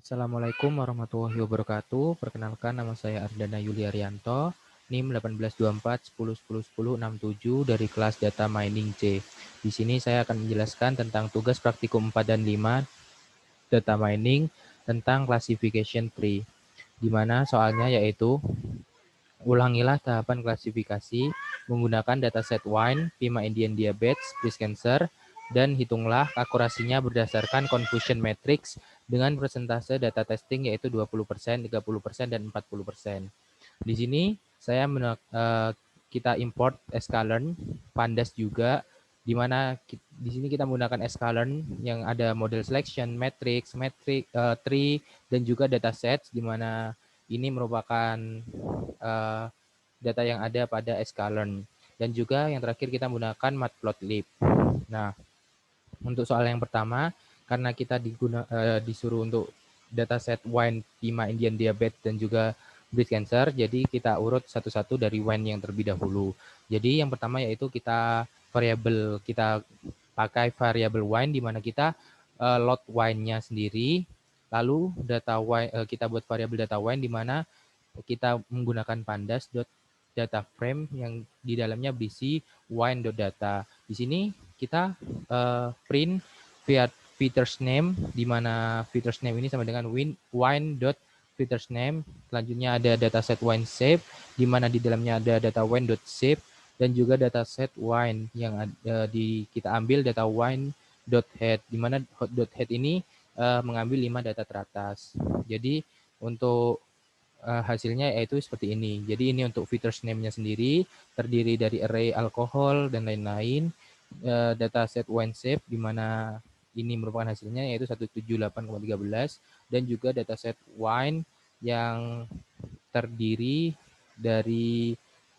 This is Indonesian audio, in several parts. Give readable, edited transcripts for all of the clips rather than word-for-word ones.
Assalamualaikum warahmatullahi wabarakatuh. Perkenalkan, nama saya Ardana Yuliarianto, NIM 1824 10 10 10 67 dari kelas Data Mining C. Di sini saya akan menjelaskan tentang tugas praktikum 4 dan 5 Data Mining tentang Classification Tree, di mana soalnya yaitu ulangilah tahapan klasifikasi menggunakan dataset wine, Pima Indian Diabetes, Breast Cancer, dan hitunglah akurasinya berdasarkan confusion matrix dengan persentase data testing yaitu 20%, 30%, dan 40%. Di sini kita import sklearn, pandas juga, di mana di sini kita menggunakan sklearn yang ada model selection, matrix, tree, dan juga datasets, di mana ini merupakan uh, data yang ada pada sklearn. Dan juga yang terakhir kita menggunakan matplotlib. Nah, untuk soal yang pertama, karena kita disuruh untuk dataset wine, Pima Indian Diabetes, dan juga breast cancer, jadi kita urut satu-satu dari wine yang terlebih dahulu. Jadi yang pertama yaitu kita pakai variabel wine, di mana kita load wine-nya sendiri, lalu kita buat variabel data wine, di mana kita menggunakan pandas.data frame yang di dalamnya berisi wine.data. Di sini kita print via features name, di mana features name ini sama dengan wine.features name. Selanjutnya ada dataset wine shape, di mana di dalamnya ada data wine.shape, dan juga dataset wine yang kita ambil data wine.head, di mana head ini mengambil 5 data teratas. Jadi untuk hasilnya yaitu seperti ini. Jadi ini untuk features name-nya sendiri, terdiri dari array alkohol dan lain-lain. Dataset wine shape, di mana ini merupakan hasilnya yaitu 178,13, dan juga dataset wine yang terdiri dari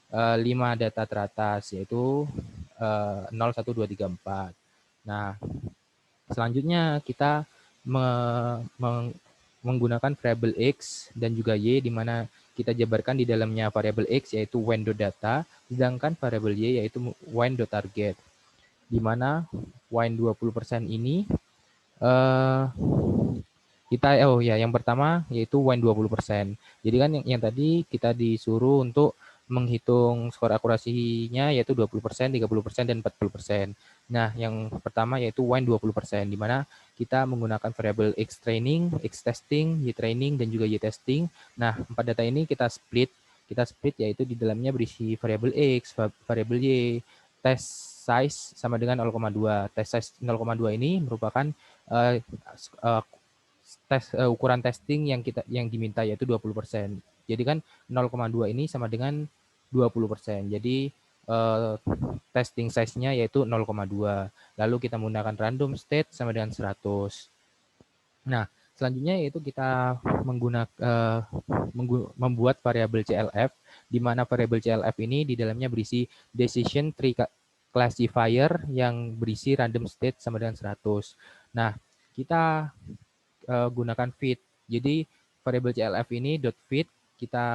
5 data teratas yaitu 0, 1, 2, 3, 4. Nah, selanjutnya kita menggunakan variabel X dan juga Y, di mana kita jabarkan di dalamnya variabel X yaitu wine.data, sedangkan variabel Y yaitu wine.target, di mana wine 20% ini yang pertama yaitu wine 20%. Jadi kan yang tadi kita disuruh untuk menghitung skor akurasinya yaitu 20%, 30%, dan 40%. Nah, yang pertama yaitu wine 20%, di mana kita menggunakan variabel X training, X testing, Y training, dan juga Y testing. Nah, 4 data ini kita split yaitu di dalamnya berisi variabel X, variabel Y, test size sama dengan 0,2. Test size 0,2 ini merupakan ukuran testing yang diminta yaitu 20%. Jadi kan 0,2 ini sama dengan 20%. Jadi testing size-nya yaitu 0,2. Lalu kita menggunakan random state sama dengan 100. Nah, selanjutnya yaitu kita membuat variabel CLF, di mana variabel CLF ini di dalamnya berisi decision tree classifier yang berisi random state sama dengan 100. Nah, kita gunakan fit. Jadi variabel CLF ini .fit kita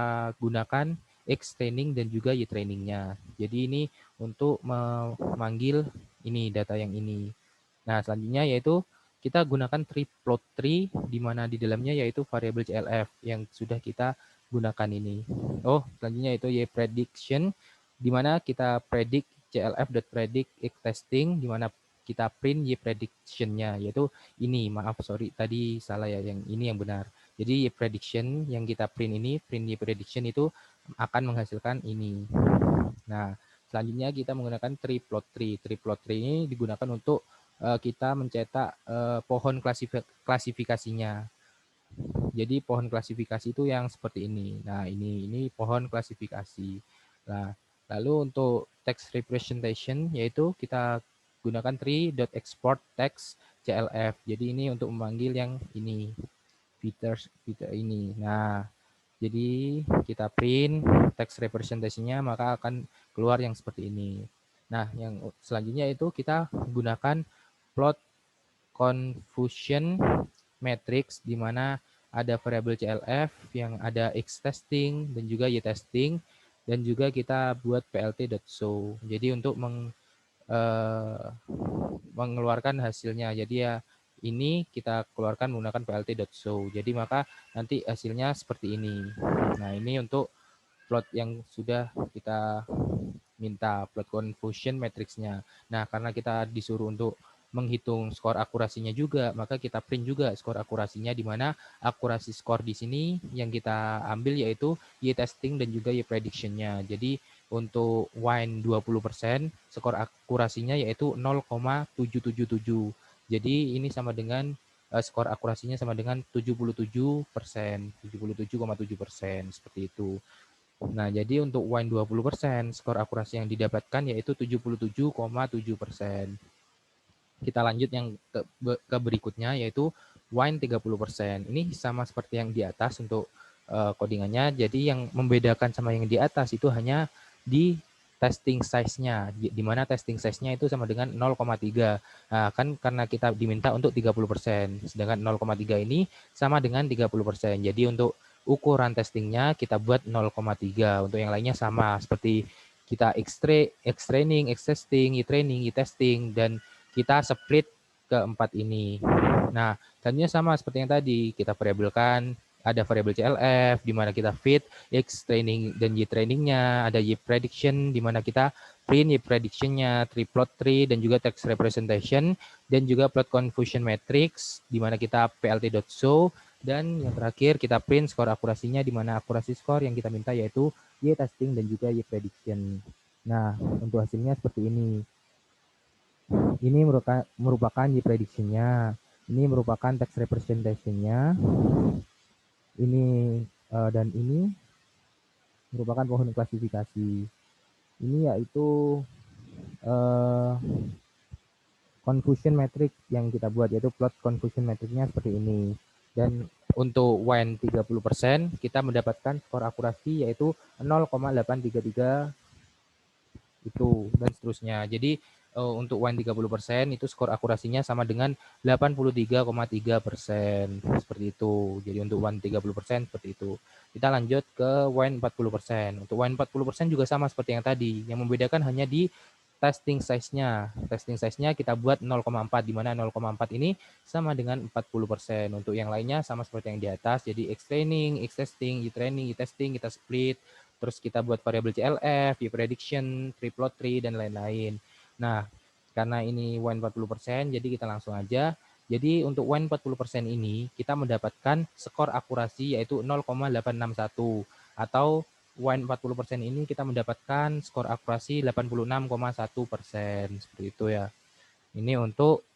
gunakan X training dan juga Y trainingnya. Jadi ini untuk memanggil ini data yang ini. Nah, selanjutnya yaitu kita gunakan plot tree, di mana di dalamnya yaitu variabel CLF yang sudah kita gunakan ini. Oh, selanjutnya itu Y prediction, di mana kita predict CLF.predict X testing, di mana kita print Y prediction-nya, yaitu ini, maaf, sorry, tadi salah ya, yang ini yang benar. Jadi Y prediction yang kita print Y prediction itu akan menghasilkan ini. Nah, selanjutnya kita menggunakan plot tree. Plot tree ini digunakan untuk kita mencetak pohon klasifikasinya. Jadi pohon klasifikasi itu yang seperti ini. Nah, ini pohon klasifikasi. Nah, lalu untuk text representation yaitu kita gunakan tree.export text CLF. Jadi ini untuk memanggil yang ini, features ini. Nah, jadi kita print text representasinya, maka akan keluar yang seperti ini. Nah, yang selanjutnya itu kita gunakan plot confusion matrix, di mana ada variabel CLF yang ada X testing dan juga Y testing, dan juga kita buat plt.show. Jadi untuk mengeluarkan hasilnya. Jadi ya ini kita keluarkan menggunakan plt.show. Jadi maka nanti hasilnya seperti ini. Nah, ini untuk plot yang sudah kita minta, plot confusion matrixnya. Nah, karena kita disuruh untuk menghitung skor akurasinya juga, maka kita print juga skor akurasinya, di mana akurasi skor di sini yang kita ambil yaitu y-testing dan juga y-prediction-nya. Jadi untuk wine 20%, skor akurasinya yaitu 0,777. Jadi ini sama dengan skor akurasinya sama dengan 77%, 77,7%, seperti itu. Nah, jadi untuk wine 20%, skor akurasi yang didapatkan yaitu 77,7%. Kita lanjut yang ke berikutnya, yaitu wine 30%. Ini sama seperti yang di atas untuk codingannya. Jadi yang membedakan sama yang di atas itu hanya di testing size-nya, di mana testing size-nya itu sama dengan 0,3. Nah, kan karena kita diminta untuk 30%, sedangkan 0,3 ini sama dengan 30%. Jadi untuk ukuran testingnya kita buat 0,3. Untuk yang lainnya sama, seperti kita X-training, X-testing, Y-training, Y-testing, dan kita split ke 4 ini. Nah, selanjutnya sama seperti yang tadi, kita variabelkan, ada variabel CLF, di mana kita feed X training dan Y trainingnya, ada Y prediction, di mana kita print Y prediction-nya, tree plot tree, dan juga text representation, dan juga plot confusion matrix, di mana kita plt.show, dan yang terakhir kita print skor akurasinya, di mana akurasi skor yang kita minta yaitu Y testing dan juga Y prediction. Nah, untuk hasilnya seperti ini. Ini merupakan Y prediction-nya. Ini merupakan text representation-nya. Ini dan ini merupakan pohon klasifikasi. Ini yaitu confusion matrix yang kita buat, yaitu plot confusion matrix-nya seperti ini. Dan untuk wine 30% kita mendapatkan skor akurasi yaitu 0,833 itu, dan seterusnya. Jadi untuk wine 30% itu skor akurasinya sama dengan 83,3%, seperti itu. Jadi untuk wine 30% seperti itu. Kita lanjut ke wine 40%. Untuk wine 40% juga sama seperti yang tadi. Yang membedakan hanya di testing size-nya. Testing size-nya kita buat 0,4, di mana 0,4 ini sama dengan 40%. Untuk yang lainnya sama seperti yang di atas. Jadi X training, X testing, Y training, Y testing kita split. Terus kita buat variabel CLF, Y prediction, tree plot tree, dan lain-lain. Nah, karena ini wine 40%, jadi kita langsung aja. Jadi untuk wine 40% ini kita mendapatkan skor akurasi yaitu 0,861, atau wine 40% ini kita mendapatkan skor akurasi 86,1%, seperti itu ya. Ini untuk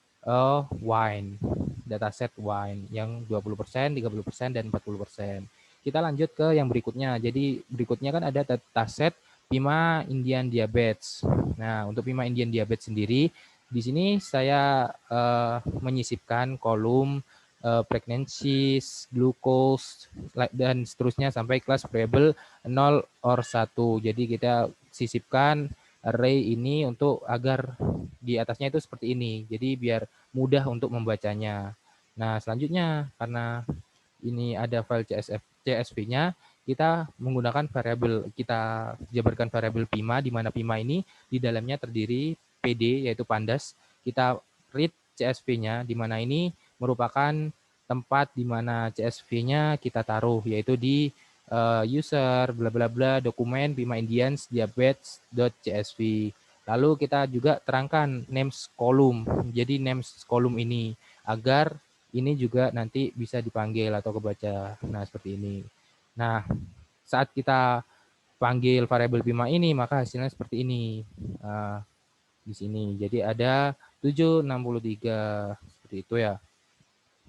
wine, dataset wine yang 20%, 30%, dan 40%. Kita lanjut ke yang berikutnya. Jadi berikutnya kan ada dataset Pima Indian Diabetes. Nah, untuk Pima Indian Diabetes sendiri, di sini saya menyisipkan kolom pregnancies, glucose, dan seterusnya sampai kelas variable 0 or 1. Jadi kita sisipkan array ini untuk agar di atasnya itu seperti ini. Jadi biar mudah untuk membacanya. Nah, selanjutnya karena ini ada file CSV-nya, kita menggunakan variabel, kita jabarkan variabel Pima, di mana Pima ini di dalamnya terdiri PD, yaitu pandas. Kita read CSV-nya, di mana ini merupakan tempat di mana CSV-nya kita taruh, yaitu di user bla bla bla dokumen Pima Indians diabetes.csv. Lalu kita juga terangkan names column. Jadi names column ini agar ini juga nanti bisa dipanggil atau kebaca. Nah, seperti ini. Nah, saat kita panggil variabel Pima ini, maka hasilnya seperti ini. Di sini. Jadi ada 763, seperti itu ya.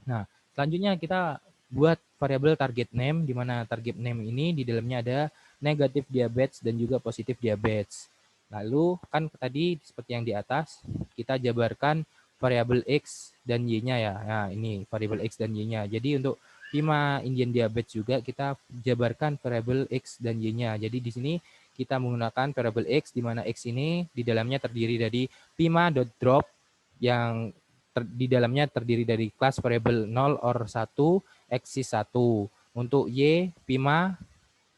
Nah, selanjutnya kita buat variabel target name, di mana target name ini di dalamnya ada negatif diabetes dan juga positif diabetes. Lalu kan tadi seperti yang di atas, kita jabarkan variabel X dan Y-nya ya. Nah, ini variabel X dan Y-nya. Jadi untuk Pima Indian Diabetes juga kita jabarkan variabel X dan Y-nya. Jadi di sini kita menggunakan variabel X, di mana X ini di dalamnya terdiri dari Pima.drop yang di dalamnya terdiri dari kelas variabel 0 or 1, eksis 1. Untuk Y, Pima,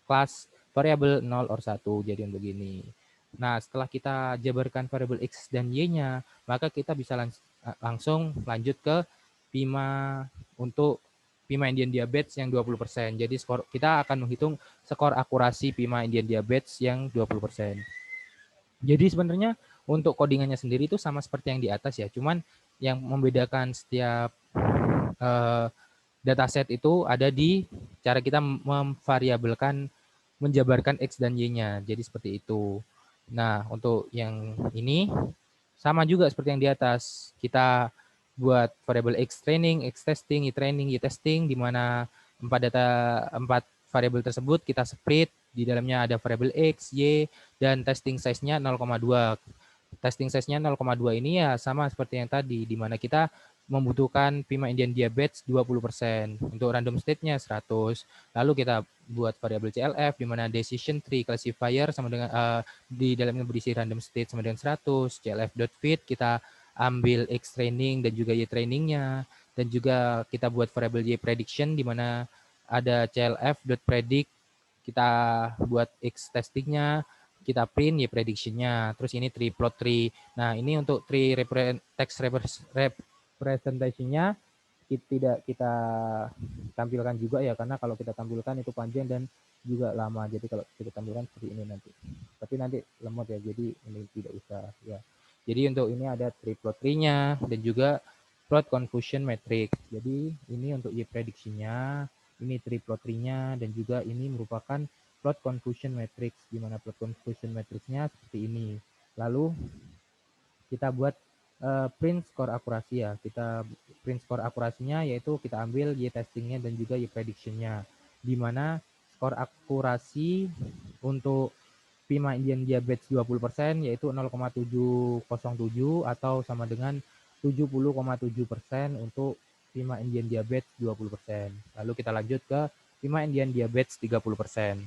kelas variabel 0 or 1. Jadi untuk begini. Nah, setelah kita jabarkan variabel X dan Y-nya, maka kita bisa langsung lanjut ke PIMA untuk PIMA Indian Diabetes yang 20%. Jadi kita akan menghitung skor akurasi PIMA Indian Diabetes yang 20%. Jadi sebenarnya untuk codingannya sendiri itu sama seperti yang di atas ya, cuman yang membedakan setiap dataset itu ada di cara kita memvariabelkan, menjabarkan X dan Y-nya. Jadi seperti itu. Nah, untuk yang ini sama juga seperti yang di atas. Kita buat variabel X training, X testing, Y training, Y testing, di mana empat variabel tersebut kita split, di dalamnya ada variabel X, Y, dan testing size-nya 0,2. Testing size-nya 0,2 ini ya sama seperti yang tadi, di mana kita membutuhkan PIMA Indian Diabetes 20%, untuk random state-nya 100. Lalu kita buat variabel CLF di mana decision tree classifier sama dengan di dalamnya berisi random state sama dengan 100, CLF.fit kita ambil X training dan juga Y trainingnya, dan juga kita buat variabel Y prediction di mana ada CLF.predict, kita buat X testingnya, kita print Y prediction-nya. Terus ini tree plot tree. Nah, ini untuk tree text representation-nya tidak kita tampilkan juga ya, karena kalau kita tampilkan itu panjang dan juga lama. Jadi kalau kita tampilkan seperti ini nanti. Tapi nanti lemot ya, jadi ini tidak usah ya. Jadi untuk ini ada tree plot tree-nya dan juga plot confusion matrix. Jadi ini untuk Y prediction-nya, ini tree plot tree-nya, dan juga ini merupakan plot confusion matrix, di mana plot confusion matrix-nya seperti ini. Lalu kita buat print score akurasi ya. Kita print score akurasinya yaitu kita ambil Y testingnya dan juga Y prediction-nya, di mana skor akurasi untuk PIMA Indian Diabetes 20% yaitu 0,707 atau sama dengan 70,7% untuk PIMA Indian Diabetes 20%. Lalu kita lanjut ke PIMA Indian Diabetes 30%.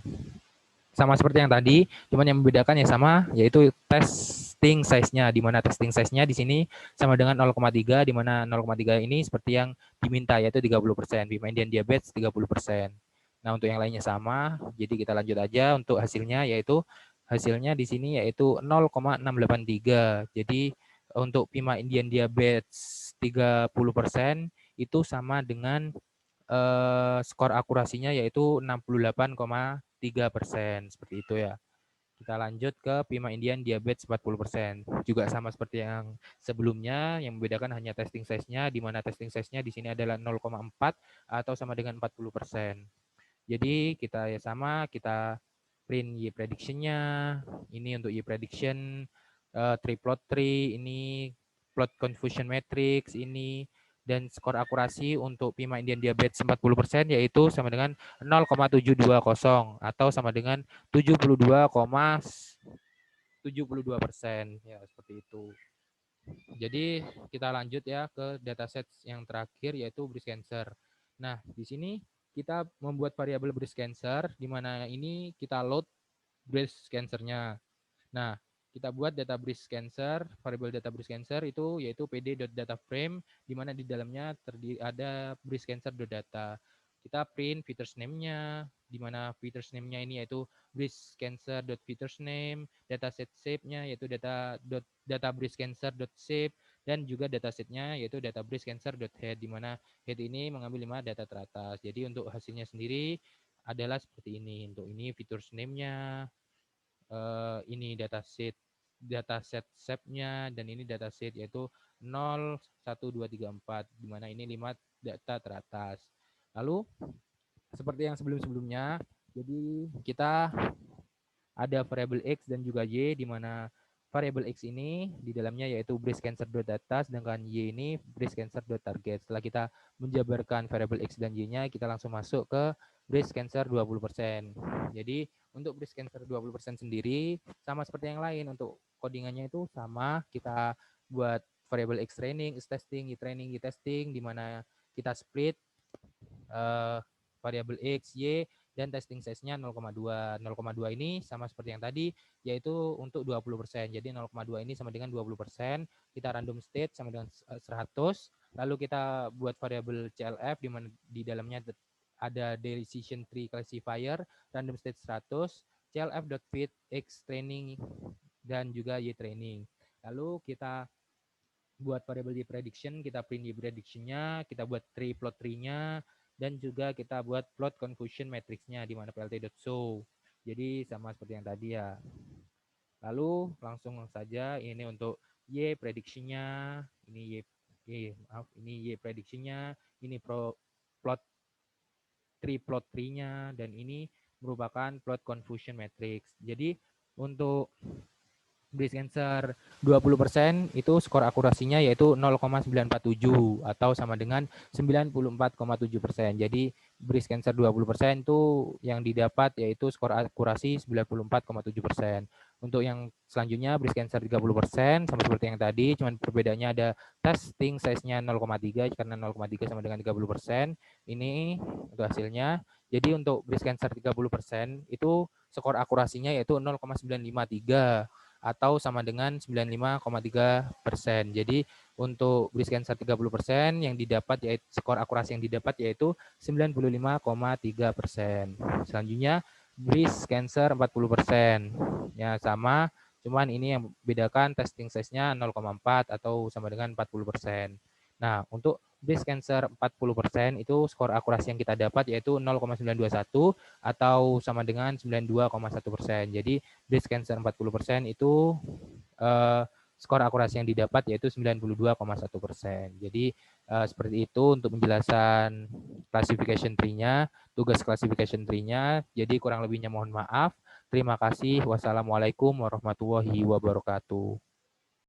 Sama seperti yang tadi, cuman yang membedakan ya sama, yaitu testing size-nya, di mana testing size-nya di sini sama dengan 0,3, di mana 0,3 ini seperti yang diminta, yaitu 30%. PIMA Indian Diabetes 30%. Nah, untuk yang lainnya sama, jadi kita lanjut aja untuk hasilnya, yaitu hasilnya di sini yaitu 0,683. Jadi untuk PIMA Indian Diabetes 30% itu sama dengan skor akurasinya yaitu 68,3%, seperti itu ya. Kita lanjut ke PIMA Indian Diabetes 40%. Juga sama seperti yang sebelumnya, yang membedakan hanya testing size-nya, di mana testing size-nya di sini adalah 0,4 atau sama dengan 40%. Jadi kita ya sama, kita print Y prediction-nya. Ini untuk Y prediction, tree plot tree, ini plot confusion matrix, ini, dan skor akurasi untuk PIMA Indian Diabetes 40% yaitu sama dengan 0,720 atau sama dengan 72,72%. Ya, seperti itu. Jadi kita lanjut ya ke dataset yang terakhir yaitu breast cancer. Nah, di sini kita membuat variabel breast cancer, di mana ini kita load breast cancer-nya. Nah, kita buat data breast cancer, variabel data breast cancer itu yaitu pd.dataframe, di mana di dalamnya terdiri ada breast cancer.data. Kita print features name-nya, di mana features name-nya ini yaitu breast cancer.features name, dataset shape-nya yaitu data breast cancer.shape, dan juga datasetnya yaitu data breast cancer.head, di mana head ini mengambil 5 data teratas. Jadi untuk hasilnya sendiri adalah seperti ini. Untuk ini features name-nya, ini dataset shape-nya, dan ini dataset yaitu 0, 1, 2, 3, 4, di mana ini 5 data teratas. Lalu seperti yang sebelum-sebelumnya, jadi kita ada variabel X dan juga Y, di mana variabel X ini di dalamnya yaitu breast cancer.data, sedangkan Y ini breast cancer.target. Setelah kita menjabarkan variabel X dan Y-nya, kita langsung masuk ke breast cancer 20%. Jadi untuk breast cancer 20% sendiri sama seperti yang lain, untuk codingannya itu sama, kita buat variabel X training, X testing, Y training, Y testing, di mana kita split variabel X, Y, dan testing size-nya 0,2. 0,2 ini sama seperti yang tadi, yaitu untuk 20%. Jadi 0,2 ini sama dengan 20%. Kita random state sama dengan 100. Lalu kita buat variabel CLF, di mana di dalamnya ada decision tree classifier, random state 100, CLF.fit, X training, dan juga Y training. Lalu kita buat variable prediction, kita print di prediction-nya, kita buat plot tree-nya, dan juga kita buat plot confusion matrix-nya di mana plt.show. Jadi sama seperti yang tadi ya. Lalu langsung saja ini untuk Y prediction-nya, ini Y prediction-nya, ini plot tree-nya, dan ini merupakan plot confusion matrix. Jadi untuk breast cancer 20% itu skor akurasinya yaitu 0,947 atau sama dengan 94,7%. Jadi breast cancer 20% itu yang didapat yaitu skor akurasi 94,7%. Untuk yang selanjutnya breast cancer 30% sama seperti yang tadi, cuman perbedaannya ada testing size-nya 0,3 karena 0,3 sama dengan 30%. Ini untuk hasilnya. Jadi untuk breast cancer 30% itu skor akurasinya yaitu 0,953 atau sama dengan 95,3%. Jadi untuk breast cancer 30% yang didapat yaitu skor akurasi yang didapat yaitu 95,3%. Selanjutnya breast cancer 40%. Ya sama, cuman ini yang bedakan testing size-nya 0,4 atau sama dengan 40%. Nah, untuk breast cancer 40% itu skor akurasi yang kita dapat yaitu 0,921 atau sama dengan 92,1%. Jadi breast cancer 40% itu skor akurasi yang didapat yaitu 92,1%. Jadi seperti itu untuk penjelasan classification tree-nya, tugas classification tree-nya. Jadi kurang lebihnya mohon maaf. Terima kasih. Wassalamualaikum warahmatullahi wabarakatuh.